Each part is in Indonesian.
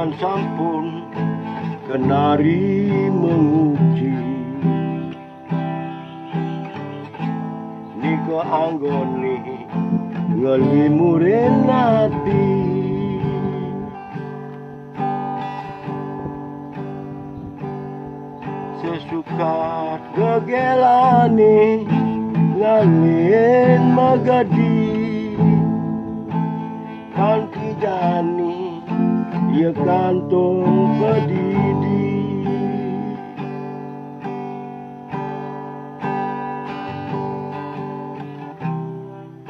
kan sampun kenari menguji niko anggoni ngelimurin hati sesukat gegelani ngalin magadi kan kijani ya kantong pedidi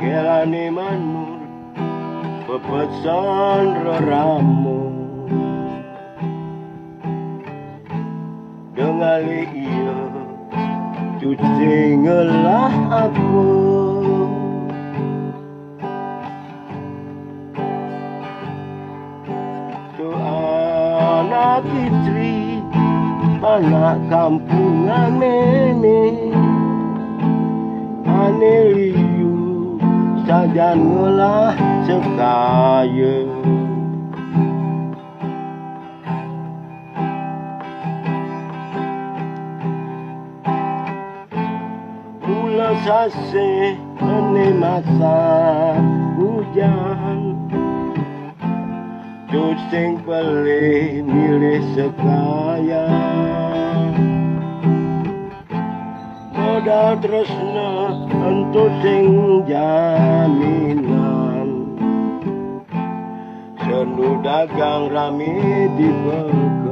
gelani manur pepesan reramu dengali iya cuci ngelah aku tu anak istri anak kampungan ini ane liu saja ngelah sekaya mula sase ane masa hujan Cusing pelih milih sekaya modal tresna entu sing jaminan senu dagang rame dibeka